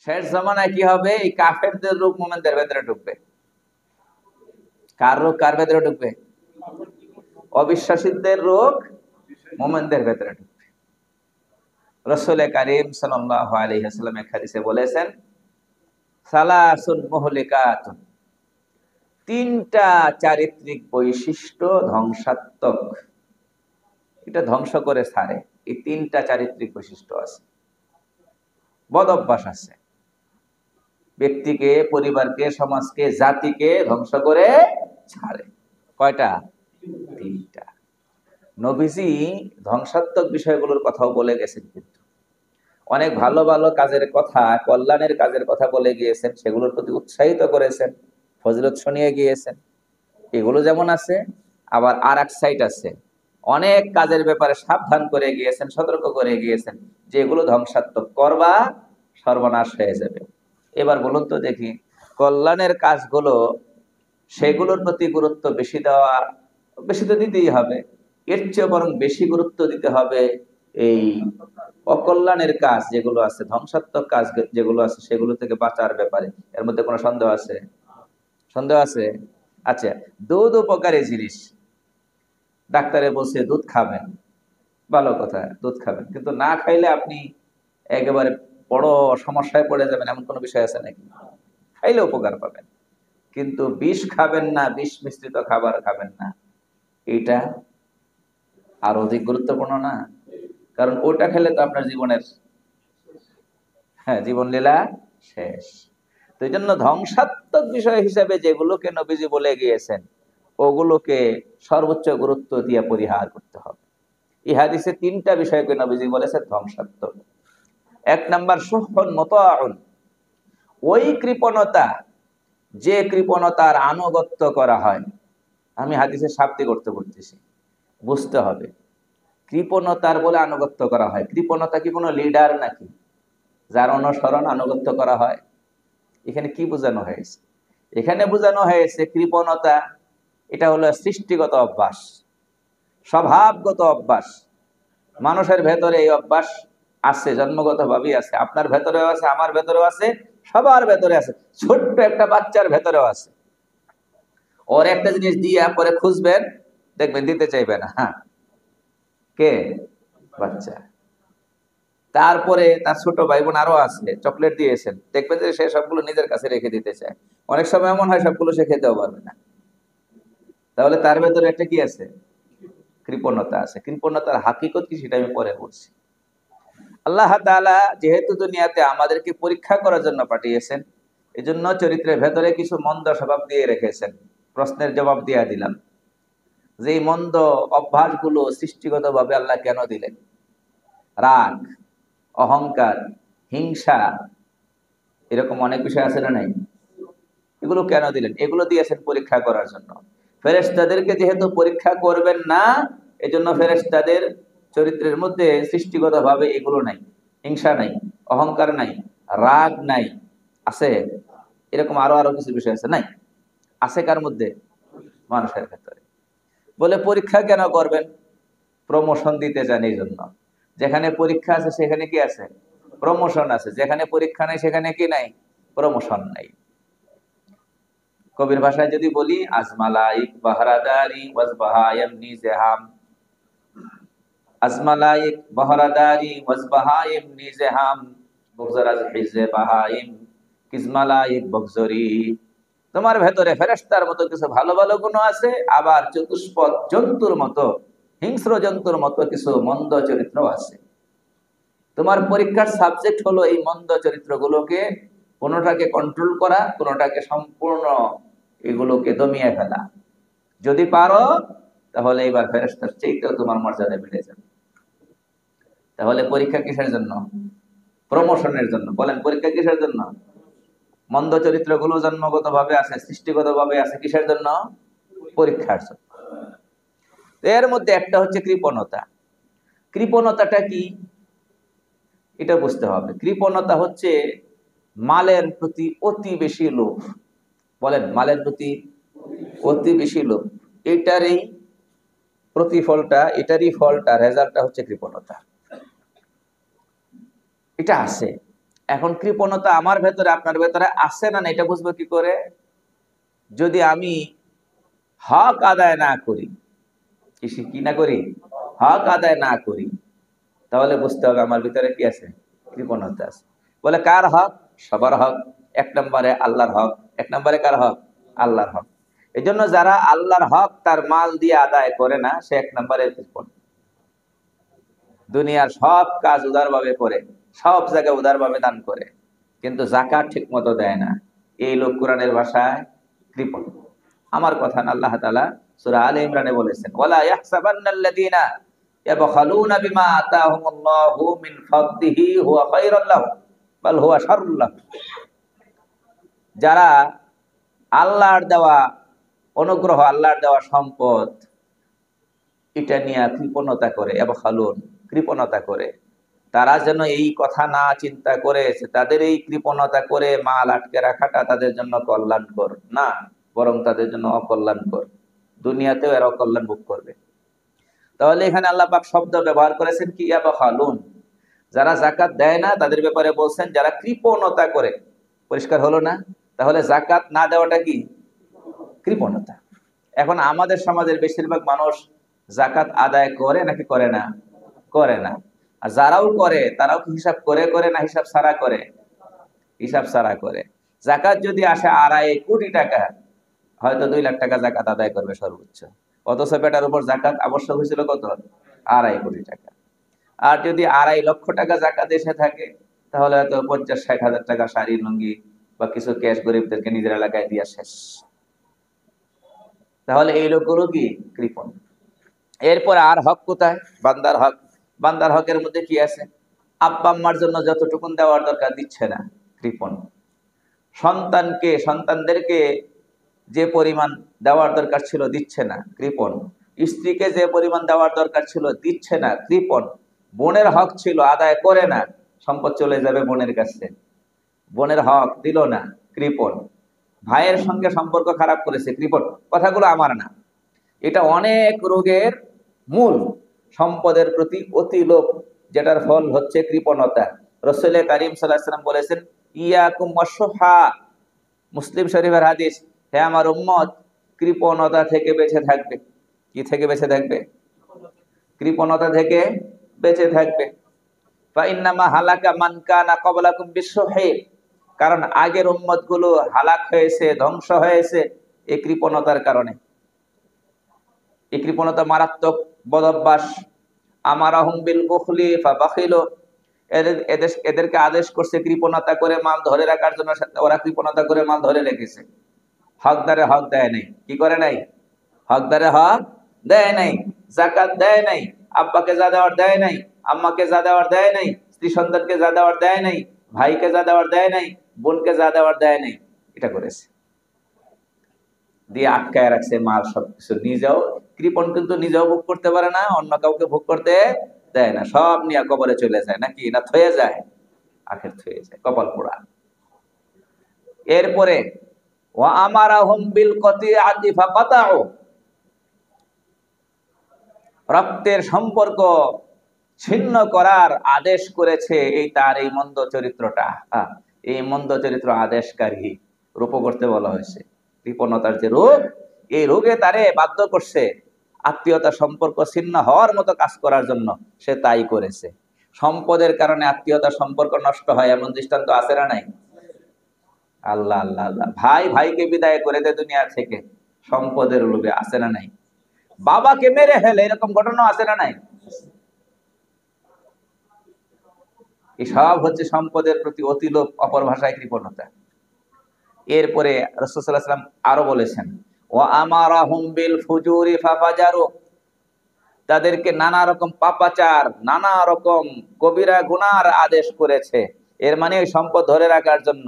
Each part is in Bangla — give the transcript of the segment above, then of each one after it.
শেষ জামানায় কি হবে? এই কাফেরদের রোগ মুমিনদের ভেতরে ঢুকবে। কার রোগ কার ভেতরে ঢুকবে? অবিশ্বাসীদের রোগ মুমিনদের ভেতরে ঢুকবে। রাসূল কারীম সাল্লাল্লাহু আলাইহি ওয়াসাল্লাম এক হাদিসে বলেছেন, সালাসুন মুহলিকাতুন, তিনটা চারিত্রিক বৈশিষ্ট্য ধ্বংসাত্মক, এটা ধ্বংস করে ছাড়ে। এই তিনটা চারিত্রিক বৈশিষ্ট্য আছে, বদ অভ্যাস আছে, ব্যক্তিকে, পরিবারকে, সমাজকে, জাতিকে ধ্বংস করে ছাড়ে। কয়টা? তিনটা। নবীজি ধ্বংসাত্মক বিষয়গুলোর কথাও বলে গেছেন, কিন্তু অনেক ভালো ভালো কাজের কথা, কল্যাণের কাজের কথা বলে গিয়েছেন, সেগুলোর প্রতি উৎসাহিত করেছেন, ফজিলত শুনিয়ে গিয়েছেন। এগুলো যেমন আছে, আবার আর এক সাইড আছে, অনেক কাজের ব্যাপারে সাবধান করে গিয়েছেন, সতর্ক করে গিয়েছেন, যে এগুলো ধ্বংসাত্মক, করবা সর্বনাশ হয়ে যাবে। এবার বলুন তো দেখি, কল্যাণের কাজগুলো, সেগুলোর প্রতি গুরুত্ব বেশি দেওয়া, বেশি তো দিতেই হবে, এর চেয়ে বরং বেশি গুরুত্ব দিতে হবে এই অকল্যাণের কাজ যেগুলো আছে, ধ্বংসাত্মক কাজ যেগুলো আছে, সেগুলো থেকে বাঁচার ব্যাপারে। এর মধ্যে কোনো সন্দেহ আছে? সন্দেহ আছে? আচ্ছা, দুধ উপকারী জিনিস, ডাক্তারে বলছে দুধ খাবেন, ভালো কথা, দুধ খাবেন, কিন্তু না খাইলে আপনি একেবারে বড় সমস্যায় পড়ে যাবেন, এমন কোনো বিষয় আছে নাকি? খাইলে উপকার পাবেন, কিন্তু বিষ খাবেন না, বিষ মিশ্রিত খাবার খাবেন না, এটা আর অধিক গুরুত্বপূর্ণ না? কারণ ওটা খেলে তো আপনার জীবনের, হ্যাঁ, জীবন লীলা শেষ। তো এই জন্য ধ্বংসাত্মক বিষয় হিসেবে যেগুলোকে নবীজি বলে গিয়েছেন, ওগুলোকে সর্বোচ্চ গুরুত্ব দিয়ে পরিহার করতে হবে। এই হাদিসে তিনটা বিষয়কে নবীজি বলেছেন ধ্বংসাত্মক। এক নাম্বার, সুহন মুতাউন, ওই কৃপণতা, যে কৃপণতার আনুগত্য করা হয়। আমি হাদিসের শাব্দিক অর্থ করতেছি, বুঝতে হবে। কৃপণতার বলে আনুগত্য করা হয়। কৃপণতা কি কোনো লিডার নাকি যার অনুসরণ আনুগত্য করা হয়? এখানে কি বোঝানো হয়েছে? এখানে বোঝানো হয়েছে কৃপণতা, এটা হলো সৃষ্টিগত অভ্যাস, স্বভাবগত অভ্যাস। মানুষের ভেতরে এই অভ্যাস আছে, জন্মগতভাবেই আছে। আপনার ভেতরেও আছে, আমার ভেতরেও আছে, সবার ভেতরে আছে, ছোট্ট একটা বাচ্চার ভেতরেও আছে। ওর একটা জিনিস দিয়ে পরে খুঁজবেন, দেখবেন দিতে চাইবে না। হ্যাঁ, কে? বাচ্চা। তারপরে তার ছোট ভাই বোন আরো আছে, চকলেট দিয়েছেন, দেখবেন যে সে সবগুলো নিজের কাছে রেখে দিতে চায়। অনেক সময় এমন হয় সবগুলো সে খেতেও পারবে না। তাহলে তার ভেতরে একটা কি আছে? কৃপণতা আছে। কৃপণতার হাকিকত কি সেটা আমি পরে বলছি। আল্লাহ তাআলা যেহেতু দুনিয়াতে আমাদেরকে পরীক্ষা করার জন্য পাঠিয়েছেন, এজন্য চরিত্রের ভেতরে কিছু মন্দ স্বভাব দিয়ে রেখেছেন। প্রশ্নের জবাব দিয়ে দিলাম, যে এই মন্দ অভ্যাসগুলো সৃষ্টিগতভাবে আল্লাহ কেন দিলেন? রাগ, অহংকার, হিংসা, এরকম অনেক বিষয় আছে না নাই? এগুলো কেন দিলেন? এগুলো দিয়েছেন পরীক্ষা করার জন্য। ফেরেশতাদেরকে যেহেতু পরীক্ষা করবেন না, এজন্য ফেরেশতাদের চরিত্রের মধ্যে সৃষ্টিগতভাবে এগুলো নাই। হিংসা নাই, অহংকার নাই, রাগ নাই। আছে? এরকম আরো আরো কিছু বিষয় আছে? নাই? আছে কার মধ্যে? মানুষের ভেতরে। বলে পরীক্ষা কেন করবেন? প্রমোশন দিতে চান এই জন্য। যেখানে পরীক্ষা আছে সেখানে কি আছে? প্রমোশন আছে। যেখানে পরীক্ষা নাই সেখানে কি নাই? প্রমোশন নাই। কবির ভাষায় যদি বলি, আজমালাইক বাহারাদারি ওয়াজবাহায়াম নিজহাম, আজমালাইক বাহারাদারি ওয়াজবাহায়াম নিজহাম, বগজরাজ হিজে বাহাইম কিজমালাইক বগজরি। তোমার ভেতরে ফেরেশতার মতো কিছু ভালো ভালো গুণ আছে, আবার চতুষ্পদ জন্তুর মতো, হিংস্র জন্তুর মতো কিছু মন্দ চরিত্র আছে। তোমার পরীক্ষার সাবজেক্ট হলো এই মন্দ চরিত্রগুলোকে, কোনোটাকে কন্ট্রোল করা, কোনোটাকে সম্পূর্ণ এগুলোকে দমিয়ে ফেলা। যদি পারো তাহলে এবার ফেরেশতার চাইতেও তোমার মর্যাদা বেড়ে যাবে। তাহলে পরীক্ষা কিসের জন্য? প্রমোশনের জন্য। বলেন, পরীক্ষা কিসের জন্য? মন্দ চরিত্রগুলো জন্মগত ভাবে আছে, সৃষ্টিগত ভাবে আছে, কিসের জন্য? পরীক্ষার জন্য। এর মধ্যে একটা হচ্ছে কৃপণতা। কৃপণতাটা কি এটা বুঝতে হবে। কৃপণতা হচ্ছে মালের প্রতি অতি বেশি লোভ। বলেন, মালের প্রতি অতি বেশি লোভ। এটারই প্রতিফলটা, এটারই ফলটা, রেজাল্টটা হচ্ছে কৃপণতা। এটা আছে। এখন কৃপণতা আমার ভেতরে আপনার ভেতরে আছে না এটা বুঝবো কি করে? যদি আমি হক আদায় না করি, কি না করি, হক আদায় না করি, তাহলে বুঝতে হবে আমার ভিতরে কি আছে, কৃপণতা আছে। বলে কার হক? সবার হক। এক নম্বরে আল্লাহর হক। এক নম্বরে কার হক? আল্লাহর হক। এই জন্য যারা আল্লাহর হক তার মাল দিয়ে আদায় করে না, সে এক নম্বরে কৃপণ। দুনিয়ার সব কাজ উদারভাবে করে, সব জায়গায় উদারভাবে দান করে, কিন্তু যাকাত ঠিক মতো দেয় না, এই লোক কোরআনের ভাষায় কৃপণ। আমার কথা না, আল্লাহ তাআলা সূরা আলে ইমরানে বলেছেন, ওয়ালা ইয়াহসাবান্নাল্লাযীনা ইয়াবখালুনা বিমা আতাহুমুল্লাহু মিন ফাদলিহি হুয়া খায়রুল লাহুম বাল হুয়া শাররুল লাহুম। যারা আল্লাহর দেওয়া অনুগ্রহ, আল্লাহর দেওয়া সম্পদ, এটা নিয়ে কৃপণতা করে, ইয়াবখালুন, কৃপণতা করে, তারা যেন এই কথা না চিন্তা করে তাদের এই কৃপণতা করে মাল আটকে রাখাটা তাদের জন্য কল্যাণকর না, বরং তাদের জন্য অকল্যাণকর। দুনিয়াতেও এরা অকল্যাণ ভোগ করবে। তাহলে এখানে আল্লাহ পাক শব্দ ব্যবহার করেছেন কি, ইয়াবখালুন, যারা যাকাত দেয় না তাদের ব্যাপারে বলছেন যারা কৃপণতা করে। পরিষ্কার হলো না? তাহলে যাকাত না দেওয়াটা কি? কৃপণতা। এখন আমাদের সমাজের বেশিরভাগ মানুষ যাকাত আদায় করে নাকি করে না? করে না। আর যারাও করে তারাও কি হিসাব করে করে না হিসাব ছাড়া করে? হিসাব ছাড়া করে। যাকাত যদি আসে 2.5 কোটি টাকা, হয়তো 2 লাখ টাকা যাকাত আদায় করবে সর্বোচ্চ। অথচ বেটার উপর যাকাত আবশ্যক হয়েছিল কত? 2.5 কোটি টাকা। আর যদি 2.5 লক্ষ টাকা যাকাত এসে থাকে, তাহলে হয়তো 50-60 হাজার টাকা শাড়ি লুঙ্গি বা কিছু ক্যাশ গরিবদেরকে নিজের এলাকায় দিয়া শেষ। তাহলে এই লোকগুলো কি? কৃপণ। এরপর আর হক কোথায়? বান্দার হক। বান্দার হকের মধ্যে কি আছে? আব্বা আম্মার জন্য যতটুকুন দেওয়ার দরকার দিচ্ছে না, কৃপণ। সন্তানদেরকে যে পরিমাণ দেওয়ার দরকার ছিল দিচ্ছে না, কৃপণ। স্ত্রীকে যে পরিমাণ দেওয়ার দরকার ছিল দিচ্ছে না, কৃপণ। বোনের হক ছিল আদায় করে না, সম্পদ চলে যাবে বোনের কাছে, বোনের হক দিল না, কৃপণ। ভাইয়ের সঙ্গে সম্পর্ক খারাপ করেছে, কৃপণ। কথাগুলো আমার না, এটা অনেক রোগের মূল। সম্পদের প্রতি অতি লোভ, যেটার ফল হচ্ছে কৃপণতা। রাসূল কারীম সাল্লাল্লাহু আলাইহি ওয়াসাল্লাম বলেছেন, ইয়াকুম ওয়াসহুহা, মুসলিম শরীফের হাদিস, হে আমার উম্মত, কৃপণতা থেকে বেঁচে থাকবে। কি থেকে বেঁচে থাকবে? কৃপণতা থেকে বেঁচে থাকবে। ফা ইন্নামা হালাকা মান কানা ক্বাবলাকুম বিসহুহি, কারণ আগের উম্মত গুলো হালাক হয়েছে, ধ্বংস হয়েছে এই কৃপণতার কারণে। এই কৃপণতা মারাত্মক বদঅভ্যাস। আমারাহুম বিল বুখলি ফাবাখিলু, এদেরকে আদেশ করছে কৃপণতা করে মাল ধরে রাখার জন্য, ওরা কৃপণতা করে মাল ধরে রেখেছে। হকদারে হক দেয় নাই। কি করে নাই? হকদারে হক দেয় নাই। যাকাত দেয় নাই, আব্বাকে যা দেওয়ার দেয় নাই, আম্মাকে যা দেওয়ার দেয় নাই, স্ত্রী সন্তানকে যা দেওয়ার দেয় নাই, ভাইকে যা দেওয়ার দেয় নাই, বোনকে যা দেওয়ার দেয় নাই, এটা করেছে। দিয়ে আটকায় রাখছে মাল সবকিছু। নিজেও কৃপণ, কিন্তু নিজেও ভোগ করতে পারে না, অন্য কাউকে ভোগ করতে দেয় না, সব নিয়ে কবরে চলে যায়। নাকি না থয়ে যায়? আখের থয়ে যায়, কপাল পোড়া। এরপরে ওয়া আমারাহুম বিল কতিআতি ফাকাতাউ, রক্তের সম্পর্ক ছিন্ন করার আদেশ করেছে। এই তার এই মন্দ চরিত্রটা, এই মন্দ চরিত্র আদেশকারী রূপ করতে বলা হয়েছে। কৃপণতার যে রোগ, এই রোগে তারে বাধ্য করছে আত্মীয়তা সম্পর্ক ছিন্ন হওয়ার মতো কাজ করার জন্য। সে তাই করেছে। সম্পদের কারণে আত্মীয়তা সম্পর্ক নষ্ট হয়, এমন দৃষ্টান্ত আছে না নাই? আল্লাহ আল্লাহ আল্লাহ। ভাই ভাইকে বিদায় করে দেয় দুনিয়া থেকে সম্পদের লোভে, আছে না নাই? বাবাকে মেরে ফেলে, এরকম ঘটনা আছে না নাই? এসব হচ্ছে সম্পদের প্রতি অতি লোভ, অপর ভাষায় কৃপণতা। এরপরে রাসূল সাল্লাল্লাহু আলাইহি ওয়াসাল্লাম আরো বলেছেন, ওয়া আমারাহুম বিল ফুজুরি ফাফাজারু, তাদেরকে নানা রকম পাপাচার, নানা রকম কবিরা গুনার আদেশ করেছে। এর মানে ওই সম্পদ ধরে রাখার জন্য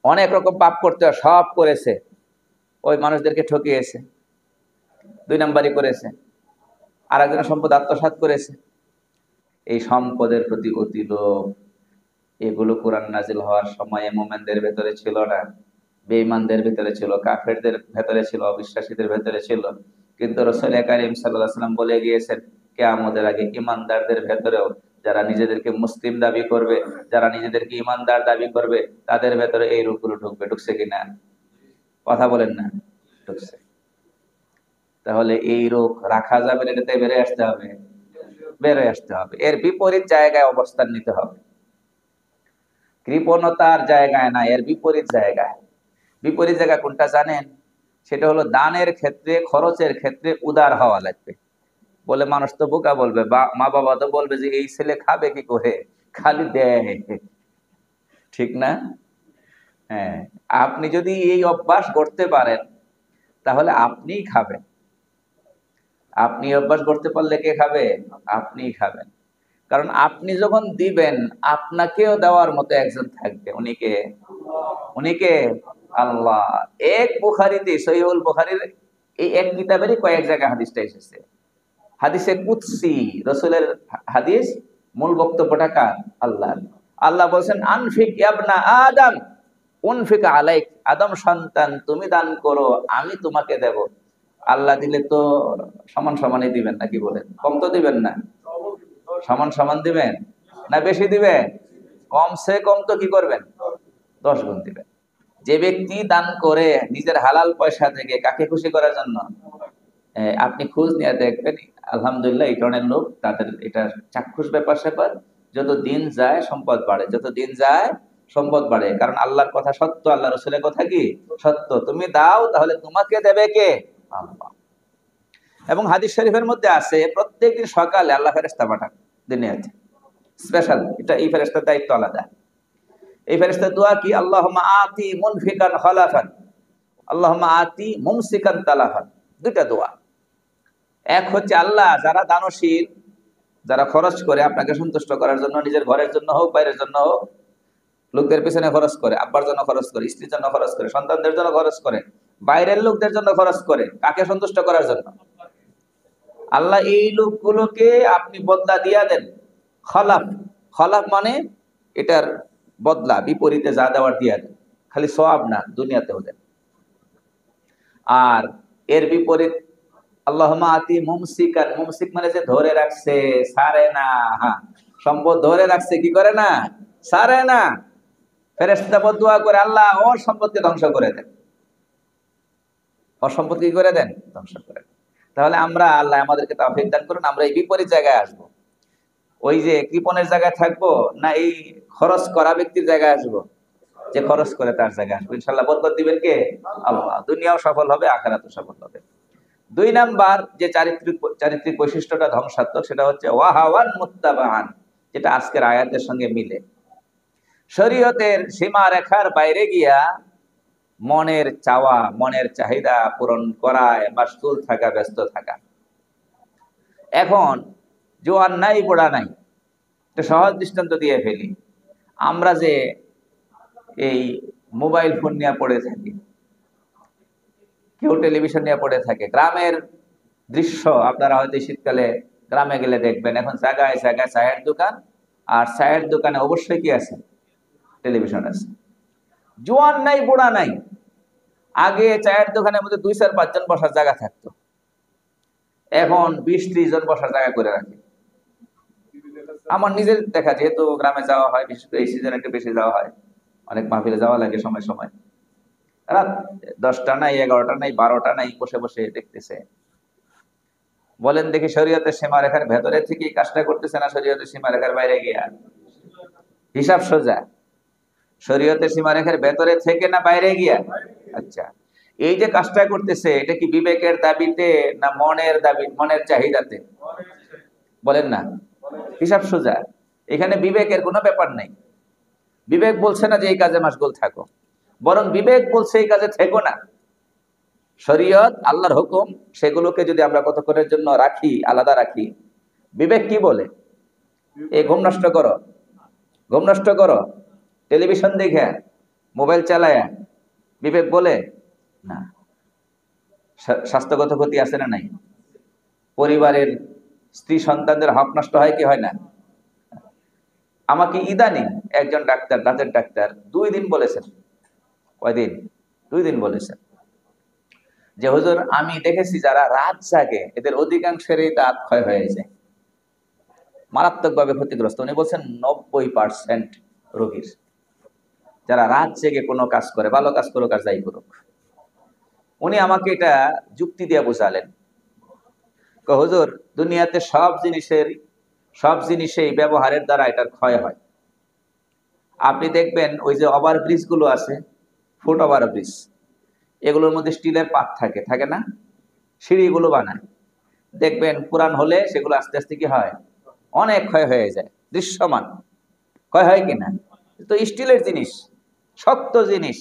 অনেক রকম পাপ করতে হয়, সব করেছে। ওই মানুষদেরকে ঠকিয়েছে, 2 নাম্বারই করেছে, আর একজনের সম্পদ আত্মসাৎ করেছে। এই সম্পদের প্রতি অতি লোভ, এগুলো কোরআন নাজিল হওয়ার সময়ে মুমিনদের ভেতরে ছিল না, বেঈমানদের ভেতরে ছিল, কাফেরদের ভেতরে ছিল, অবিশ্বাসীদের ভেতরে ছিল। কিন্তু রাসূল কারীম সাল্লাল্লাহু আলাইহি ওয়াসাল্লাম বলে গিয়েছেন, কিয়ামতের আগে ঈমানদারদের ভেতরেও যারা নিজেদেরকে মুসলিম দাবি করবে, যারা নিজেদেরকে ইমানদার দাবি করবে, তাদের ভেতরে এই রোগগুলো ঢুকবে। ঢুকছে কিনা? কথা বলেন না। ঢুকছে। তাহলে এই রোগ রাখা যাবে না, এটাতে বেড়ে আসতে হবে, বেড়ে আসতে হবে। এর বিপরীত জায়গায় অবস্থান নিতে হবে। কৃপণতার জায়গায় না, এর বিপরীত জায়গায়। বিপরীত জায়গা কোনটা জানেন? সেটা হলো দানের ক্ষেত্রে, খরচের ক্ষেত্রে উদার হওয়া লাগবে। বলে মানুষ তো বোকা বলবে, বা মা বাবা তো বলবে যে এই ছেলে খাবে কি করে, খালি দেয়। ঠিক না? হ্যাঁ, আপনি যদি এই অভ্যাস করতে পারেন তাহলে আপনিই খাবেন। আপনি অভ্যাস করতে পারলে কে খাবে? আপনিই খাবেন। কারণ আপনি যখন দিবেন, আপনাকেও দেওয়ার মতো একজন থাকবে। উনিকে উনিকে আল্লাহ। এক বুখারীতে, সহিহুল বুখারীর এই এক কিতাবেরই কয়েক জায়গায় হাদিসটা এসেছে। হাদিসে কুদসি, রাসূলের হাদিস, মূল বক্তব্যটা কার? আল্লাহ। আল্লাহ বলেন, আনফিক ইবনা আদম উনফিক আলাইক, আদম সন্তান তুমি দান করো, আমি তোমাকে দেব। আল্লাহ দিলে তো সমান সমানই দিবেন, নাকি বলেন? কম তো দিবেন না, সমান সমান দিবেন না বেশি দিবেন? কমসে কম তো কি করবেন? 10 গুণ দিবেন। যে ব্যক্তি দান করে নিজের হালাল পয়সা থেকে, কাকে খুশি করার জন্য? আপনি খোঁজ নিয়ে দেখবেন, আলহামদুলিল্লাহ এই ধরনের লোক, তাদের এটা চাক্ষুষ ব্যাপার স্যাপার। যত দিন যায় সম্পদ বাড়ে, যত দিন যায় সম্পদ বাড়ে। কারণ আল্লাহর কথা সত্য, আল্লাহ রসুলের কথা কি সত্য। তুমি দাও, তাহলে তোমাকে দেবে কে? আল্লাহ। এবং হাদিস শরীফের মধ্যে আছে, প্রত্যেকদিন সকালে আল্লাহ ফেরেশতা পাঠান দুনিয়াতে, স্পেশাল। এটা এই ফেরেশতার দায়িত্ব আলাদা। এই ফেরেশতার দোয়া কি? আল্লাহুম্মা আতি মুনফিকান খলাফান, আল্লাহুম্মা আতি মুমসিকান তালাফান। দুইটা দোয়া। এক হচ্ছে আল্লাহ, যারা দানশীল, যারা খরচ করে আপনাকে সন্তুষ্ট করার জন্য, নিজের ঘরের জন্য হোক, বাইরের জন্য হোক, লোকদের পেছনে খরচ করে, আব্বার জন্য খরচ করে, স্ত্রীর জন্য খরচ করে, সন্তানদের জন্য খরচ করে, বাইরের লোকদের জন্য খরচ করে, কাকে সন্তুষ্ট করার জন্য? আল্লাহ এই লোকগুলোকে আপনি বদলা দিয়া দেন। খলাফ, খলাফ মানে এটার বদলা, বিপরীতে যা দেওয়ার দিয়া দেন। খালি সওয়াব না, দুনিয়াতেও দেন। আর এর বিপরীত আল্লাহুম্মা আতি মুমসিকান, মুমসিক মানে যে ধরে রাখছে, ছাড়ে না। হ্যাঁ, সম্পদ ধরে রাখছে, কি করে না? ছাড়ে না। ফেরেশতা বদদুয়া করে, আল্লাহ ওর সম্পদকে ধ্বংস করে দেন, ওর সম্পদ কি করে দেন? ধ্বংস করে দেন। তাহলে আমরা, আল্লাহ আমাদেরকে তৌফিক দান করুন, আমরা এই বিপরীত জায়গায় আসবো। ওই যে কৃপণের জায়গায় থাকবো না, এই খরচ করা ব্যক্তির জায়গায় আসবো? যে খরচ করে তার জায়গায় আসবো। ইনশাআল্লাহ বরকত দিবেন কে? আল্লাহ। দুনিয়াও সফল হবে, আখিরাতও সফল হবে। 2 নাম্বার যে চারিত্রিক বৈশিষ্ট্যটা ধ্বংসাত্মক, সেটা হচ্ছে ওয়াহাওয়ান মুত্তাবাআন, যেটা আজকের আয়াতের সঙ্গে মিলে। শরীয়তের সীমা রেখার বাইরে গিয়া মনের চাওয়া, মনের চাহিদা পূরণ করায় মাশগুল থাকা, ব্যস্ত থাকা। এখন জোয়ান নাই, বুড়া নাই, একটা সহজ দৃষ্টান্ত দিয়ে ফেলি। আমরা যে এই মোবাইল ফোন নিয়ে পড়ে থাকি, কেউ টেলিভিশন নিয়ে পড়ে থাকে, গ্রামের দৃশ্য আপনারা হয়তো শীতকালে গ্রামে গেলে দেখবেন, এখন জায়গায় জায়গায় চায়ের দোকান, আর চায়ের দোকানে অবশ্যই কি আছে? টেলিভিশন আছে। জোয়ান নাই, বুড়া নাই। আগে চায়ের দোকানের মধ্যে 2-4-5 জন বসার জায়গা থাকতো, এখন 20-30 জন বসার জায়গা করে রাখে। আমার নিজের দেখা, যেহেতু গ্রামে যাওয়া হয়, বিশেষ করে এই সিজনে একটু বেশি যাওয়া হয়, অনেক মাহফিলে যাওয়া লাগে সময় সময়। রাত 10টা নাই, 11টা নাই, 12টা নাই, বসে বসে দেখতেছে। বলেন দেখি, শরীয়তের সীমারেখার ভেতরে থেকে কাজটা করতেছে না শরীয়তের সীমারেখার বাইরে গিয়া? হিসাব সোজা। শরীয়তের সীমারেখার ভেতরে থেকে না বাইরে গিয়া? আচ্ছা, এই যে কাজটা করতেছে, এটা কি বিবেকের দাবিতে না মনের দাবি, মনের চাহিদাতে? বলেন না। হিসাব সোজা। এখানে বিবেকের কোনো ব্যাপার নেই। বিবেক বলছে না যে এই কাজে মাশগুল থাকো, বরং বিবেক বলছে এই কাজে থেকো না। শরীয়ত, আল্লাহর হুকুম, সেগুলোকে যদি আমরা কতক্ষণের জন্য রাখি, আলাদা রাখি, বিবেক কি বলে? এই ঘুম নষ্ট করো, ঘুম নষ্ট করো, টেলিভিশন দেখে, মোবাইল চালায়, বিবেক বলে না। স্বাস্থ্যগত ক্ষতি আছে না নাই? পরিবারের স্ত্রী সন্তানদের হক নষ্ট হয় কি হয় না? আমাকে ইদানিং একজন ডাক্তার, দাঁতের ডাক্তার 2 দিন বলেছেন। কয়দিন? 2 দিন বলেছেন যে হুজুর, আমি দেখেছি যারা রাত জাগে এদের অধিকাংশেরই দাঁত ক্ষয় হয়ে যায়। মারাত্মকভাবে ক্ষতিগ্রস্ত। উনি বলছেন 90% রোগীর যারা রাত জেগে কোনো কাজ করে, ভালো কাজ করুক আর যাই করুক। উনি আমাকে এটা যুক্তি দিয়ে বোঝালেন, হুজুর দুনিয়াতে সব জিনিসেই ব্যবহারের দ্বারা এটার ক্ষয় হয়। আপনি দেখবেন ওই যে ওভারব্রিজ গুলো আছে, ফুট ওভারব্রিজ, এগুলোর মধ্যে স্টিলের পাত থাকে না, সিঁড়িগুলো বানায়, দেখবেন পুরান হলে সেগুলো আস্তে আস্তে কি হয়, অনেক ক্ষয় হয়ে যায়, দৃশ্যমান ক্ষয় হয় কিনা। তো স্টিলের জিনিস, শক্ত জিনিস,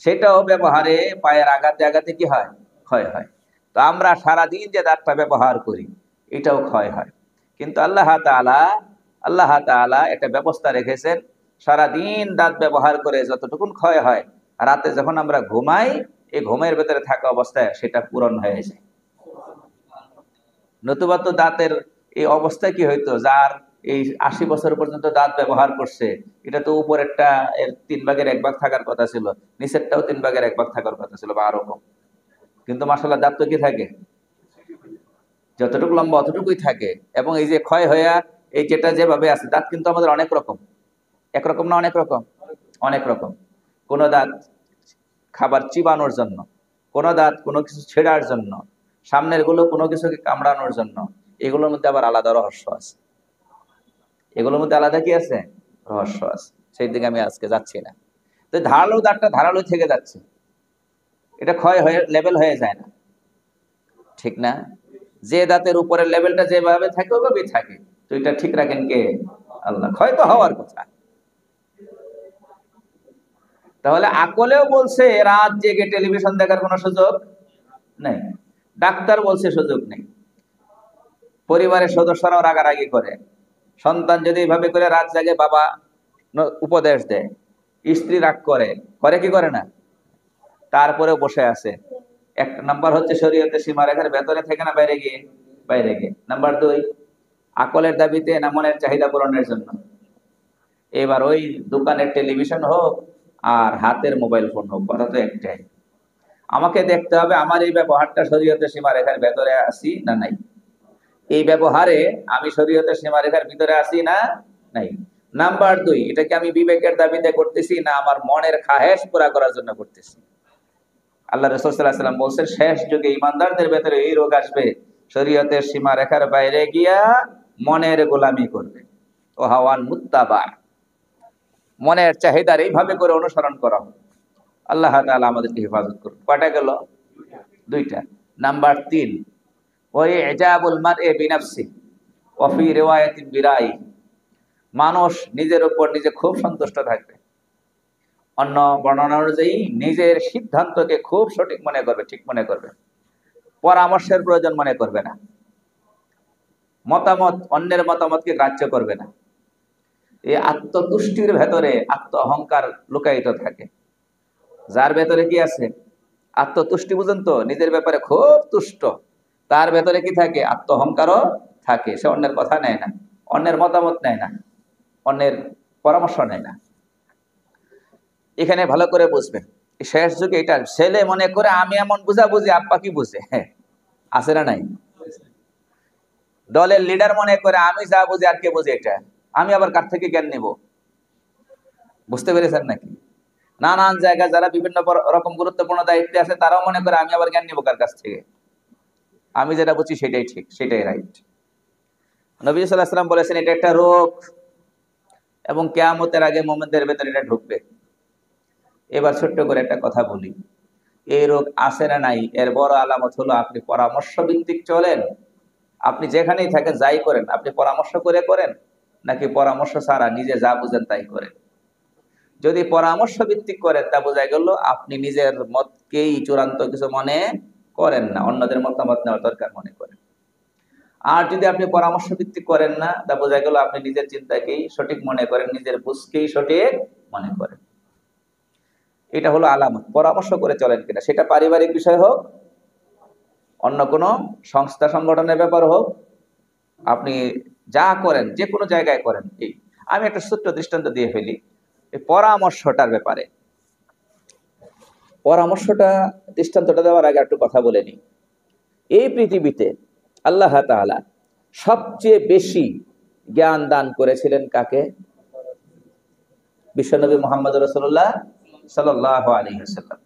সেটাও ব্যবহারে পায়ের আঘাতে আঘাতে কি হয়, ক্ষয় হয়। তো আমরা সারাদিন যে দাঁতটা ব্যবহার করি এটাও ক্ষয় হয়, কিন্তু আল্লাহ তাআলা একটা ব্যবস্থা রেখেছেন, সারাদিন দাঁত ব্যবহার করে যতটুকুন ক্ষয় হয়, রাতে যখন আমরা ঘুমাই এই ঘুমের ভেতরে থাকা অবস্থায় সেটা পূরণ হয়ে যায়। নতুবা তো দাঁতের এই অবস্থা কি হইতো, যার এই 80 বছর পর্যন্ত দাঁত ব্যবহার করছে, এটা তো উপরেরটা এর 3/1 থাকার কথা ছিল, নিচেরটাও 3/1 থাকার কথা ছিল বা আরো কম, কিন্তু মাশাআল্লাহ দাঁত তো কি থাকে, যতটুকু লম্বা অতটুকুই থাকে। এবং এই যে ক্ষয় হয়ে এই যেটা যেভাবে আছে, দাঁত কিন্তু আমাদের অনেক রকম, একরকম না অনেক রকম, অনেক রকম। কোন দাঁত খাবার চিবানোর জন্য, কোন দাঁত কোনো কিছু ছেড়ার জন্য, সামনের গুলো কোনো কিছুকে কামড়ানোর জন্য। এগুলোর মধ্যে আবার আলাদা রহস্য আছে, এগুলোর মধ্যে আলাদা কি আছে, রহস্য আছে। সেই দিকে আমি আজকে যাচ্ছি না। তো ধারালো দাঁতটা ধারালো থেকে যাচ্ছে, এটা ক্ষয় হয়ে লেভেল হয়ে যায় না, ঠিক না? যে দাঁতের উপরের লেভেলটা যেভাবে থাকে ওভাবেই থাকে। তো এটা ঠিক রাখেন কে? আল্লাহ। ক্ষয় তো হওয়ার কথা। তাহলে আকলেও বলছে রাত জেগে টেলিভিশন দেখার কোনো সুযোগ নেই, ডাক্তার বলছে সুযোগ নেই, পরিবারের সদস্যরাও রাগারাগি করে, সন্তান যদি এইভাবে করে রাত জাগে বাবা উপদেশ দেয়, স্ত্রী রাগ করে, করে কি করে না, তারপরেও বসে আছে। এক নাম্বার হচ্ছে শরীয়তের সীমারেখার ভেতরে থেকে না বাইরে গিয়ে, বাইরে গিয়ে। নাম্বার 2, আকলের দাবিতে না মনের চাহিদা পূরণের জন্য। এবার ওই দোকানের টেলিভিশন হোক আর হাতের মোবাইল ফোন হোক, কথা তো একটাই। আমাকে দেখতে হবে আমার এই ব্যবহারটা শরীয়তের সীমারেখার ভেতরে আছি না নাই, এই ব্যবহারে আমি শরীয়তের সীমারেখার ভিতরে আছি না নাই। নাম্বার 2, এটাকে আমি বিবেকের দাবিতে করতেছি না আমার মনের খাহেশ পুরা করার জন্য করতেছি। আল্লাহ রাসূল সাল্লাল্লাহু আলাইহি ওয়াসাল্লাম বলছেন, শেষ যুগে ঈমানদারদের ভেতরে এই রোগ আসবে, শরীয়তের সীমারেখার বাইরে গিয়া মনের গোলামি করবে, ও হাওয়ান মুত্তাবা, মনের চাহিদার এইভাবে করে অনুসরণ করা। আল্লাহ তাআলা আমাদেরকে হেফাজত করুন। কয়টা গেল? 2টা। নাম্বার 3, ওই ইজাবুল মারই বিনাফসি ওয়া ফি রিওয়ায়াতিন বিরাই, মানুষ নিজের উপর নিজে খুব সন্তুষ্ট থাকবে, অন্য বর্ণনা অনুযায়ী নিজের সিদ্ধান্তকে খুব সঠিক মনে করবে, ঠিক মনে করবে, পরামর্শের প্রয়োজন মনে করবে না, অন্যের মতামতকে গ্রাহ্য করবে না। এই আত্মতুষ্টির ভেতরে আত্ম অহংকার লুকায়িত থাকে। যার ভেতরে কি আছে, আত্মতুষ্টি, বুঝেন তো, নিজের ব্যাপারে খুব তুষ্ট, তার ভেতরে কি থাকে, আত্ম অহংকারও থাকে। সে অন্যের কথা নেয় না, অন্যের মতামত নেয় না, অন্যের পরামর্শ নেয় না। এখানে ভালো করে বুঝবেন, শেষ যুগে এটা ছেলে মনে করে আমি এমন বুঝি আব্বা কি বুঝে, আছে না নাই? দলের লিডার মনে করে আমি যা বুঝি আর কে বুঝে, এটা আমি আবার কার থেকে জ্ঞান নেব? বুঝতে পেরেছেন নাকি? নানান জায়গায় যারা বিভিন্ন রকম গুরুত্বপূর্ণ দায়িত্বে আছে তারাও মনে করে আমি আবার জ্ঞান নেব কার কাছ থেকে, আমি যেটা বুঝি সেটাই ঠিক, সেটাই রাইট। নবী সাল্লাল্লাহু আলাইহি ওয়াসাল্লাম বলেছেন এটা একটা রোগ এবং কিয়ামতের আগে মুমিনদের ভেতরে এটা ঢুকবে। এবার ছোট্ট করে একটা কথা বলি, এই রোগ আছে না নাই এর বড় আলামত হলো আপনি পরামর্শ ভিত্তিক চলেন। আপনি যেখানেই থাকেন, যাই করেন, আপনি পরামর্শ করে করেন নাকি পরামর্শ ছাড়া নিজে যা বুঝেন তাই করেন। যদি পরামর্শ ভিত্তিক করেন তা বোঝা গেল আপনি নিজের মতকেই চূড়ান্ত কিছু মনে করেন না, অন্যদের মতামত নেওয়ার দরকার মনে করেন। আর যদি আপনি পরামর্শ ভিত্তিক করেন না, তা বোঝা গেল আপনি নিজের চিন্তাকেই সঠিক মনে করেন, নিজের বুঝকেই সঠিক মনে করেন। এটা হলো আলামত। পরামর্শ করে চলেন কিনা, সেটা পারিবারিক বিষয় হোক, অন্য কোনো সংস্থা সংগঠনের ব্যাপার হোক, আপনি যা করেন যে কোনো জায়গায় করেন। এই আমি একটা ছোট্ট দৃষ্টান্ত দিয়ে ফেলি এই পরামর্শটার ব্যাপারে। দৃষ্টান্তটা দেওয়ার আগে একটু কথা বলে নিই। এই পৃথিবীতে আল্লাহ তাআলা সবচেয়ে বেশি জ্ঞান দান করেছিলেন কাকে? বিশ্বনবী মুহাম্মদ রাসূলুল্লাহ সাল্লাল্লাহু আলাইহি ওয়াসাল্লাম।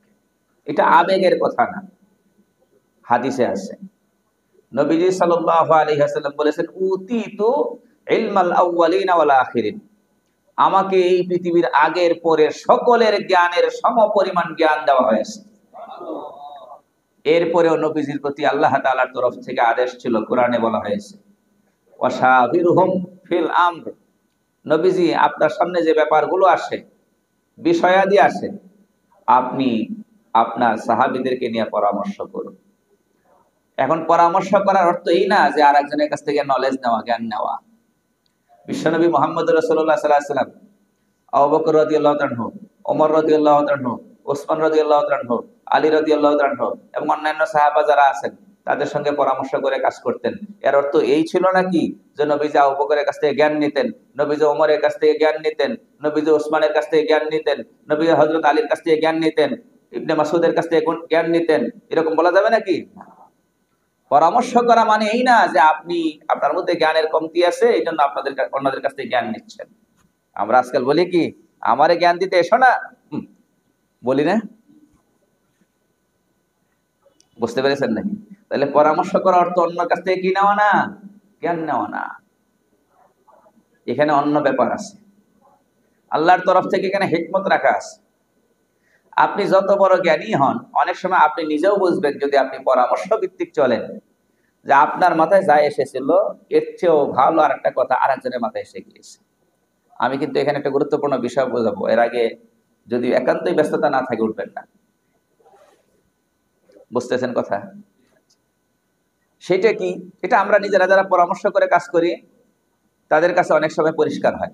এটা আবেগের কথা না, হাদিসে আছে। নবীজি সাল্লাল্লাহু আলাইহি ওয়াসাল্লাম বলেছেন, উতিতু ইলমাল আউয়ালিনা ওয়াল আখিরিন, আমাকে এই পৃথিবীর আগের পরের সকলের জ্ঞানের সমপরিমাণ জ্ঞান দেওয়া হয়েছে। এরপরেও নবীজির প্রতি আল্লাহ তাআলার তরফ থেকে আদেশ ছিল, কোরআনে বলা হয়েছে, ওয়াশাবিরহুম ফিল আমর, নবীজি আপনার সামনে যে ব্যাপারগুলো আসে, বিষয়াদি আসে, আপনি আপনার সাহাবীদেরকে নিয়ে পরামর্শ করুন। এখন পরামর্শ করার অর্থ এই না যে আরেকজনের কাছ থেকে নলেজ নেওয়া, জ্ঞান নেওয়া। বিশ্বনবী মুহাম্মদ রাসূলুল্লাহ সাল্লাল্লাহু আলাইহি ওয়াসাল্লাম আবু বকর রাদিয়াল্লাহু তাআলা, ওমর রাদিয়াল্লাহু তাআলা, ওসমান রাদিয়াল্লাহু তাআলা, আলী রাদিয়াল্লাহু তাআলা এবং অন্যান্য সাহাবা যারা আছেন তাদের সঙ্গে পরামর্শ করে কাজ করতেন। এর অর্থ এই ছিল নাকি যে নবীজি আবু বকরের কাছ থেকে জ্ঞান নিতেন, নবীজি ওমরের কাছ থেকে জ্ঞান নিতেন, নবীজি ওসমানের কাছ থেকে জ্ঞান নিতেন, নবীজি হযরত আলীর কাছ থেকে জ্ঞান নিতেন, ইবনে মাসউদের কাছ থেকে জ্ঞান নিতেন, এরকম বলা যাবে নাকি? পরামর্শ করা মানে এই না যে আপনি, আপনার মধ্যে জ্ঞানের কমতি আছে এই জন্য অন্যদের কাছ থেকে জ্ঞান নিচ্ছেন। আমরা আজকাল বলি কি, আমারে জ্ঞান দিতে এসো না, বলি না? বুঝতে পেরেছেন নাকি? তাহলে পরামর্শ করা অর্থ অন্য কাছ থেকে কি নেওয়া না, জ্ঞান নেওয়া না। এখানে অন্য ব্যাপার আছে, আল্লাহর তরফ থেকে এখানে হিকমত রাখা আছে। আপনি যত বড় জ্ঞানী হন, অনেক সময় আপনি নিজেও বুঝবেন যদি আপনি পরামর্শ ভিত্তিক চলেন, যে আপনার মাথায় যা এসেছিল এর চেয়েও ভালো আর একটা কথা আরেকজনের মাথায় এসে গিয়েছে। আমি কিন্তু এখানে একটা গুরুত্বপূর্ণ বিষয় বোঝাবো, এর আগে যদি একান্তই ব্যস্ততা না থাকে উঠবেন না। বুঝতেছেন কথা? সেটা কি? এটা আমরা নিজেরা যারা পরামর্শ করে কাজ করি তাদের কাছে অনেক সময় পরিষ্কার হয়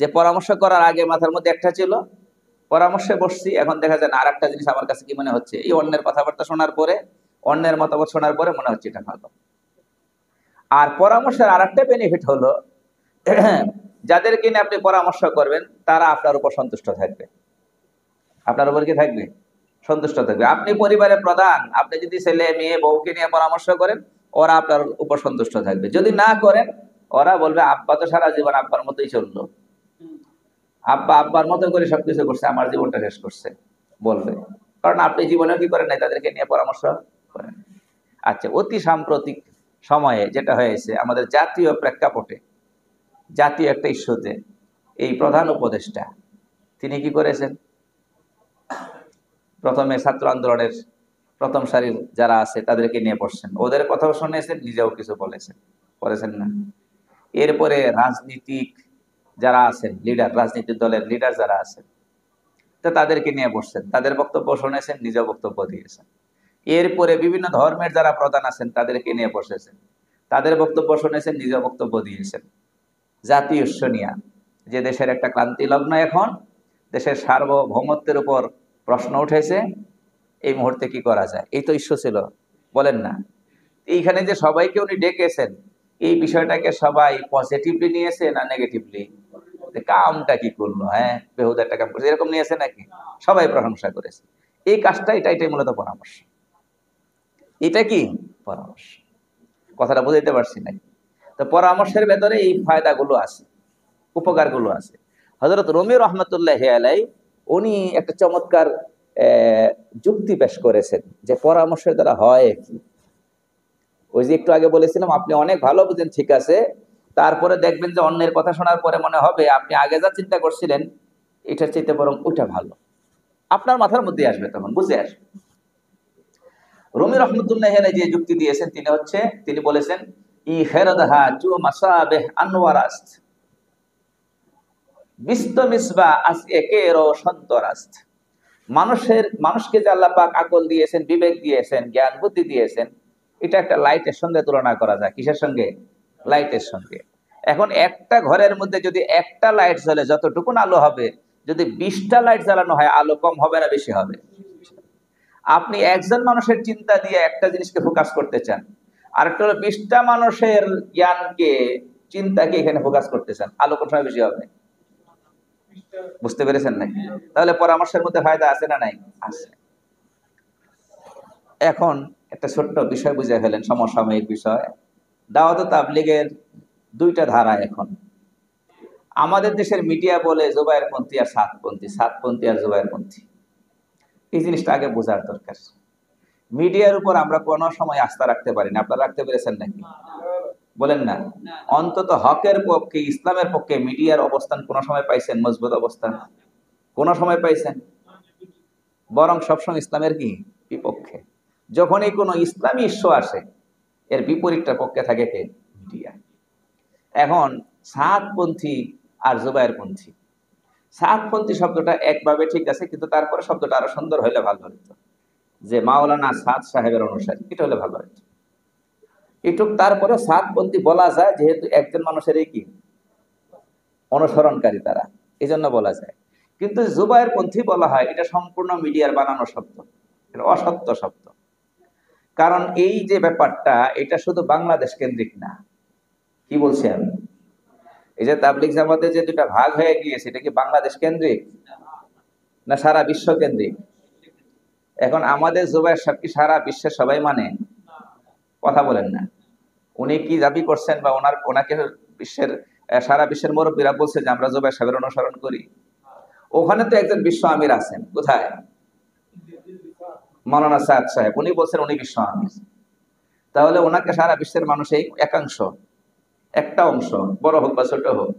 যে পরামর্শ করার আগে মাথার মধ্যে একটা ছিল, পরামর্শে বসছি, এখন দেখা যায় না আর একটা জিনিস আমার কাছে কি মনে হচ্ছে, এই অন্যের কথাবার্তা শোনার পরে, অন্যের মতামত শোনার পরে মনে হচ্ছে এটা ভালো। আর পরামর্শের আর একটা বেনিফিট হলো, যাদেরকে নিয়ে আপনি পরামর্শ করবেন তারা আপনার উপর সন্তুষ্ট থাকবে। আপনার উপর কি থাকবে? সন্তুষ্ট থাকবে। আপনি পরিবারের প্রধান, আপনি যদি ছেলে মেয়ে বউকে নিয়ে পরামর্শ করেন, ওরা আপনার উপর সন্তুষ্ট থাকবে। যদি না করেন, ওরা বলবে আব্বা তো সারা জীবন আব্বার মতোই চললো, আব্বা আব্বার মতো করে সবকিছু করছে, আমার জীবনটা শেষ করছে বলবে। কারণ আপনি জীবনেও কি করেন নাই, তাদেরকে নিয়ে পরামর্শ করেন। আচ্ছা, অতি সাম্প্রতিক সময়ে যেটা হয়েছে আমাদের জাতীয় প্রেক্ষাপটে, জাতীয় একটা ইস্যুতে, এই প্রধান উপদেষ্টা তিনি কি করেছেন, প্রথমে ছাত্র আন্দোলনের প্রথম সারির যারা আছে তাদেরকে নিয়ে বসছেন, ওদের কথাও শুনেছেন, নিজেও কিছু বলেছেন, করেছেন না? এরপরে রাজনীতিক যারা আছেন, লিডার, রাজনীতিক দলের লিডার যারা আছেন, তো তাদেরকে নিয়ে বসছেন, তাদের বক্তব্য শুনেছেন, নিজেও বক্তব্য দিয়েছেন। এরপরে বিভিন্ন ধর্মের যারা প্রধান আছেন তাদেরকে নিয়ে বসেছেন, তাদের বক্তব্য শুনেছেন, নিজেও বক্তব্য দিয়েছেন। জাতীয় ইস্যু নিয়ে, যে দেশের একটা ক্রান্তি লগ্ন, এখন দেশের সার্বভৌমত্বের উপর প্রশ্ন উঠেছে, এই মুহূর্তে কি করা যায়, এই তো ইস্যু ছিল, বলেন না? এইখানে যে সবাইকে উনি ডেকেছেন, এই বিষয়টাকে সবাই পজিটিভলি নিয়েছে না নেগেটিভলি? কামটা কি করলো, হ্যাঁ বেহুদা একটা কাম করছে, এরকম নিয়েছে নাকি? সবাই প্রশংসা করেছে। এই কাজটা, এটাই মূলত পরামর্শ। এটা কি পরামর্শ? কথাটা বুঝাইতে পারছি নাকি? তো পরামর্শের ভেতরে এই ফায়দাগুলো আছে, উপকারগুলো আছে। হযরত রুমি রহমতুল্লাহি আলাইহি উনি একটা চমৎকার যুক্তি পেশ করেছেন যে পরামর্শের দ্বারা হয় কি। ওই যে একটু আগে বলেছিলাম, আপনি অনেক ভালো বুঝেন, ঠিক আছে, তারপরে দেখবেন যে অন্যের কথা শোনার পরে মনে হবে আপনি আগে যা চিন্তা করছিলেন এটার চাইতে বরং ওইটা ভালো, আপনার মাথার মধ্যে আসবে, তখন বুঝে আসবে। রুমি রহমতুল্লাহি আলাইহি যে যুক্তি দিয়েছেন তিনি বলেছেন, ই খেরাদহা চু মাসাবেহ আনওয়ারাস্ত বিস্ত মিসবা আজকে কেরো সন্তরাস্ত। মানুষকে যে আল্লাহ পাক আকল দিয়েছেন, বিবেক দিয়েছেন, জ্ঞান বুদ্ধি দিয়েছেন, এটা একটা লাইটের সঙ্গে তুলনা করা যায়। কিসের সঙ্গে? লাইটের সঙ্গে। এখন একটা ঘরের মধ্যে যদি একটা লাইট জ্বলে যতটুকুন আলো হবে, যদি 20টা লাইট জ্বালানো হয়, আলো কম হবে না বেশি হবে? আপনি একজন মানুষের চিন্তা দিয়ে একটা জিনিসকে ফোকাস করতে চান, আর একটা হলো 20টা মানুষের জ্ঞানকে, চিন্তাকে এখানে ফোকাস করতে চান, আলো কোন সময় বেশি হবে? বুঝতে পেরেছেন নাকি? তাহলে পরামর্শের মধ্যে ফায়দা আছে না নাই? আছে। এখন একটা ছোট্ট বিষয় বুঝে ফেলেন, সমসাময়িক বিষয়। দাওয়াত ও তাবলীগের দুইটা ধারা এখন। আমাদের দেশের মিডিয়া বলে জুবায়েরপন্থী আর সাতপন্থী, সাতপন্থী আর জুবায়েরপন্থী। এই জিনিসটা আগে বোঝার দরকার। মিডিয়ার উপর আমরা কোনো সময় আস্থা রাখতে পারি না। আপনারা রাখতে পেরেছেন নাকি? বলেন না। অন্তত হকের পক্ষে, ইসলামের পক্ষে মিডিয়ার অবস্থান কোন সময় পাইছেন মজবুত অবস্থান? কোন সময় পাইছেন? বরং সবসময় ইসলামের কি বিপক্ষে। যখনই কোনো ইসলামী ইস্যু আসে এর বিপরীতটা পক্ষে থাকে কে? মিডিয়া। এখন সাতপন্থী আর জুবায়েরপন্থী, সাতপন্থী শব্দটা একভাবে ঠিক আছে, কিন্তু তারপরে শব্দটা আরো সুন্দর হইলে ভালো হতো, যে মাওলানা সাদ সাহেবের অনুসারী, এটা হলে ভালো হতো। এটুক তারপরে সাতপন্থী বলা যায়, যেহেতু একজন মানুষের কি অনুসরণকারী তারা, এই জন্য বলা যায়। কিন্তু জুবায়েরপন্থী বলা হয়, এটা সম্পূর্ণ মিডিয়ার বানানো শব্দ, এটা অসত্য শব্দ। কারণ এই যে ব্যাপারটা, এটা শুধু বাংলাদেশ কেন্দ্রিক না। কি বলছি আমি? এই যে তাবলিগ জামাতে যে দুটা ভাগ হয়ে গিয়েছে, এটা কি বাংলাদেশ কেন্দ্রিক না সারা বিশ্ব কেন্দ্রিক? এখন আমাদের জুবায়ের সাহেব কি সারা বিশ্বের সবাই মানে? কথা বলেন না। উনি কি দাবি করছেন, বা ওনাকে বিশ্বের সারা বিশ্বের মুরব্বীরা বলছে যে আমরা জুবায়ের সাহেবের অনুসরণ করি? ওখানে তো একজন বিশ্ব আমির আছেন, কোথায়? মাওলানা সাদ সাহেব, উনি বলছেন উনি বিশ্ব আমির। তাহলে ওনাকে সারা বিশ্বের মানুষ, এই একাংশ, একটা অংশ, বড় হোক বা ছোট হোক,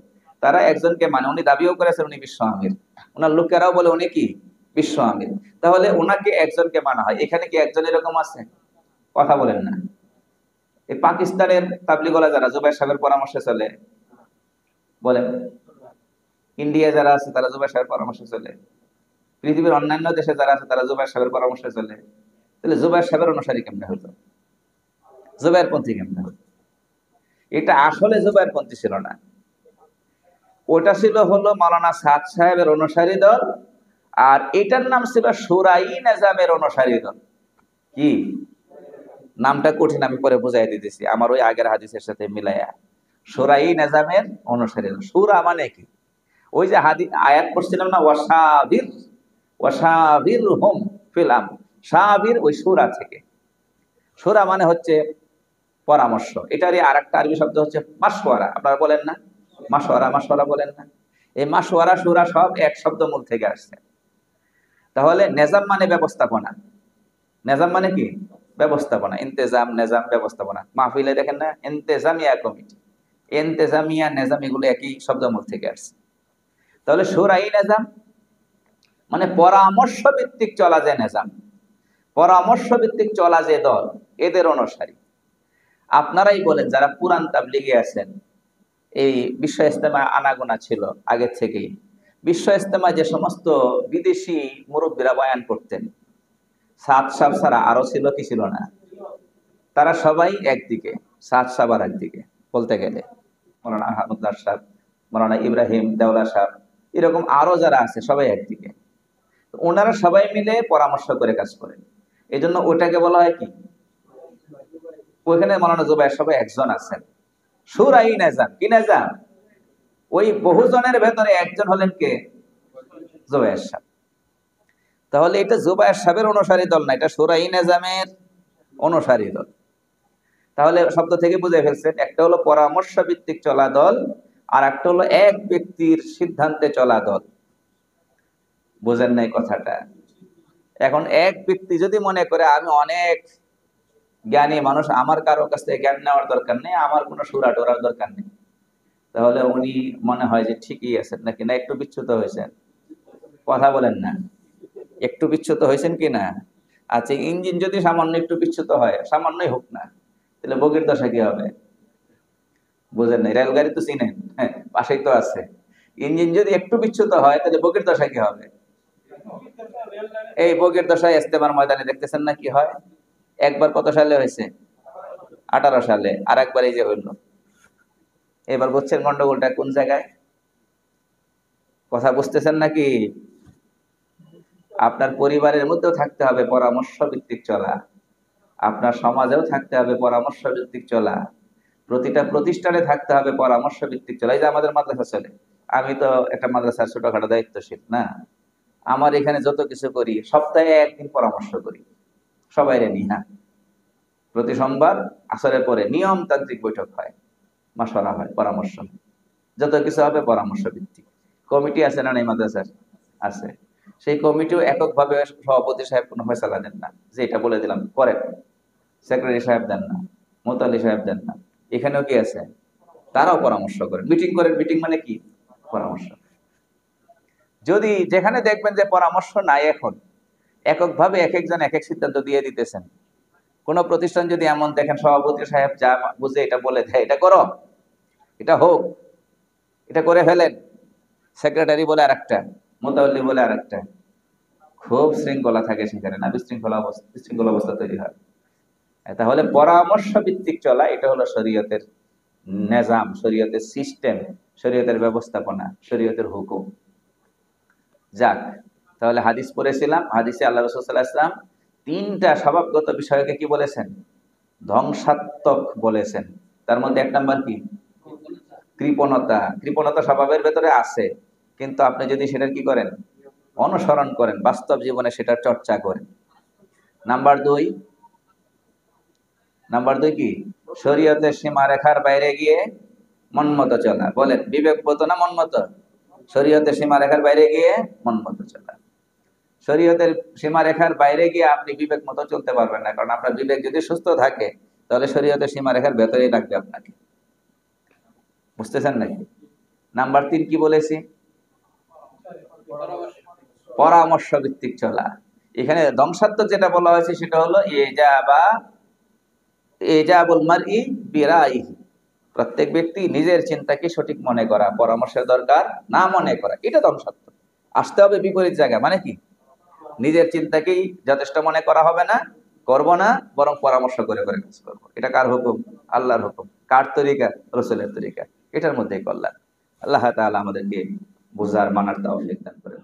তারা একজনকে মানে। উনি দাবিও করেছেন উনি বিশ্ব আমির, ওনার লোকেরাও বলে উনি কি বিশ্ব আমির। তাহলে ওনাকে একজনকে মানা হয়। এখানে কি একজন এরকম আছে? কথা বলেন না। এই পাকিস্তানের তাবলিগওয়ালা যারা জুবায়ের সাহেবের পরামর্শে চলে, বলেন। ইন্ডিয়া যারা আছে তারা জুবায়ের সাহেবের পরামর্শে চলে। পৃথিবীর অন্যান্য দেশে যারা আছে তারা জুবায়ের সাহেবের পরামর্শে চলে। তাহলে জুবায়ের সাহেবের অনুসারী কেমনে হতো? জুবায়েরপন্থী কেমনে হতো? এটা আসলে জুবায়েরপন্থী ছিল না, ওটা ছিল হলো মাওলানা সাদ সাহেবের অনুসারী দল। আর এটার নাম ছিল শুরাই নিজামের অনুসারী দল। কি নামটা কঠিন, আমি পরে বুঝাই দিতেছি আমার ওই আগের হাদিসের সাথে মিলাইয়া। শুরাই নিজামের অনুসারী দল। শুরা মানে কি? ওই যে আয়াত পড়ছিলাম না, ওয়াসাবির, ওয়াসাবির হুম ফিল আমর। সাবির ওই শুরা থেকে। শুরা মানে হচ্ছে পরামর্শ। এটারই আরেকটা আরবি শব্দ হচ্ছে মাশওয়ারা। আপনারা বলেন না মাশওয়ারা? মাশওয়ারা বলেন না? এই মাশওয়ারা, শুরা সব এক শব্দ মূল থেকে আসছে। তাহলে নেজাম মানে ব্যবস্থাপনা। নেজাম মানে কি? ব্যবস্থাপনা। ইন্তেজাম, নেজাম, ব্যবস্থাপনা। মাহফিলে দেখেন না ইন্তেজামিয়া কমিটি, ইন্তেজামিয়া, নেজাম, এগুলো একই শব্দমূল থেকে আসছে। তাহলে শুরাই নেজাম মানে পরামর্শ ভিত্তিক চলা যে নেজাম, পরামর্শ ভিত্তিক চলা যে দল, এদের অনুসারী। আপনারাই বলেন যারা পুরান তাবলিগে আছেন, এই বিশ্ব ইজতেমা আনাগোনা ছিল আগের থেকেই। বিশ্ব ইজতেমা যে সমস্ত বিদেশি মুরব্বীরা বয়ান করতেন, সাদ সাহেব ছাড়া আরো ছিল কি ছিল না? তারা সবাই একদিকে, সাদ সাহেব আর একদিকে। বলতে গেলে মৌলানা আহমদুল্লাহ সাহেব, মৌলানা ইব্রাহিম দেওলা সাহেব, এরকম আরো যারা আছে সবাই একদিকে। ওনারা সবাই মিলে পরামর্শ করে কাজ করেন। এই জন্য ওটাকে বলা হয় কি, ওইখানে মৌলানা জুবায়ের সবাই একজন আছেন। শুরাই নিজাম, কি নিজাম? ওই বহুজনের ভেতরে একজন হলেন কে? জুবায়ের সাহেব। তাহলে এটা জুবায়ের সাহেবের অনুসারী দল না, এটা শুরাই নিজামের অনুসারী দল। তাহলে শব্দ থেকে বুঝে ফেলছেন, একটা হলো পরামর্শ ভিত্তিক চলা দল, আর একটা হলো এক ব্যক্তির সিদ্ধান্তে চলা দল। বুঝেন নাই কথাটা? এখন এক ব্যক্তি যদি মনে করে আমি অনেক জ্ঞানী মানুষ, আমার কারো কাছ থেকে জ্ঞান নেওয়ার দরকার নেই, আমার কোনো সুরা টোরার দরকার নেই, তাহলে উনি মনে হয় যে ঠিকই আছেন নাকি না একটু বিচ্যুত হয়েছেন? কথা বলেন না। একটু বিচ্যুত হয়েছেন কি না? আচ্ছা, ইঞ্জিন যদি সামান্য একটু বিচ্যুত হয়, সামান্যই হোক না, তাহলে বগির দশা কি হবে? বুঝেন না? রেলগাড়ি তো চিনেন, হ্যাঁ, পাশেই তো আছে। ইঞ্জিন যদি একটু বিচ্যুত হয় তাহলে বগির দশা কি হবে? এই বগির দশায় ইজতেমার ময়দানে দেখতেছেন না কি হয়? একবার কত সালে হয়েছে? 18 সালে। আর একবার এই যে হইল। এবার বুঝছেন গন্ডগোলটা কোন জায়গায়? কথা বুঝতেছেন নাকি? আপনার পরিবারের মধ্যেও থাকতে হবে পরামর্শ ভিত্তিক চলা, আপনার সমাজেও থাকতে হবে পরামর্শ ভিত্তিক চলা, প্রতিটা প্রতিষ্ঠানে থাকতে হবে পরামর্শ ভিত্তিক চলা। এই যে আমাদের মাদ্রাসা চলে, আমি তো একটা মাদ্রাসার ছোটখাটো দায়িত্বশীল না। আমার এখানে যত কিছু করি সপ্তাহে একদিন পরামর্শ করি সবাই রে নিয়ে। হ্যাঁ, প্রতি সোমবার আসরের পরে নিয়মতান্ত্রিক বৈঠক হয়। মাশওয়ারা হয়, পরামর্শ হয়। যত কিছু হবে পরামর্শ ভিত্তিক। কমিটি আছে না নাই মাদ্রাসার? আছে। সেই কমিটিও এককভাবে সভাপতি সাহেব কোনো ফয়সালা দেন না, যে এটা বলে দিলাম করেন। সেক্রেটারি সাহেব দেন না, মোতালি সাহেব দেন না। এখানেও কি আছে? তারাও পরামর্শ করেন, মিটিং করেন। মিটিং মানে কি? পরামর্শ। যদি যেখানে দেখবেন যে পরামর্শ নাই, এখন এককভাবে এক একজন এক এক সিদ্ধান্ত দিয়ে দিতেছেন, কোন প্রতিষ্ঠান যদি এমন দেখেন সভাপতি সাহেব যা বুঝে এটা বলে দেয়, এটা করো, এটা হোক, এটা করে ফেলেন, সেক্রেটারি বলে আরেকটা, মোতাবল্লি বলে আরেকটা, খুব শৃঙ্খলা থাকে সেখানে, না বিশৃঙ্খলা অবস্থা তৈরি হয়। তাহলে পরামর্শ ভিত্তিক চলা, এটা হলো শরীয়তের নিজাম, শরীয়তের সিস্টেম, শরীয়তের ব্যবস্থাপনা, শরীয়তের হুকুম। যাক, তাহলে হাদিস পড়েছিলাম। হাদিসে আল্লাহ রাসূল সাল্লাল্লাহু আলাইহি ওয়াসাল্লাম তিনটা স্বভাবগত বিষয়কে কি বলেছেন? ধ্বংসাত্মক বলেছেন। তার মধ্যে এক নাম্বার কি? কৃপণতা। কৃপণতা স্বভাবের ভেতরে আছে, কিন্তু আপনি যদি সেটার কি করেন? অনুসরণ করেন, বাস্তব জীবনে সেটার চর্চা করেন। নাম্বার দুই, কি? শরীয়তের সীমারেখার বাইরে গিয়ে মনমতো চলা। বলেন, বিবেকগত না মনমতো? শরীয়তের সীমারেখার বাইরে গিয়ে মনমতো চলা। শরীয়তের সীমারেখার বাইরে গিয়ে আপনি বিবেক মতো চলতে পারবেন না, কারণ আপনার বিবেক যদি সুস্থ থাকে, তাহলে শরীয়তের সীমারেখার ভেতরেই লাগবে আপনাকে। বুঝতেছেন নাকি? নাম্বার তিন কি বলেছি? পরামর্শ ভিত্তিক চলা। এখানে ধ্বংসাত্মক যেটা বলা হয়েছে সেটা হলো এজাবুল মারই বিরাইহি। প্রত্যেক ব্যক্তি নিজের চিন্তাকে সঠিক মনে করা, পরামর্শের দরকার না মনে করা, এটা ধ্বংসাত্মক। আসতে হবে বিপরীত জায়গা, মানে কি? নিজের চিন্তাকেই যথেষ্ট মনে করা হবে না, করব না, বরং পরামর্শ করে করে কাজ করবো। এটা কার হুকুম? আল্লাহর হুকুম। কার তরিকা? রাসূলের তরিকা। এটার মধ্যেই কল্যাণ। আল্লাহ তাআলা আমাদেরকে বুঝার মানার তৌফিক দান করেন।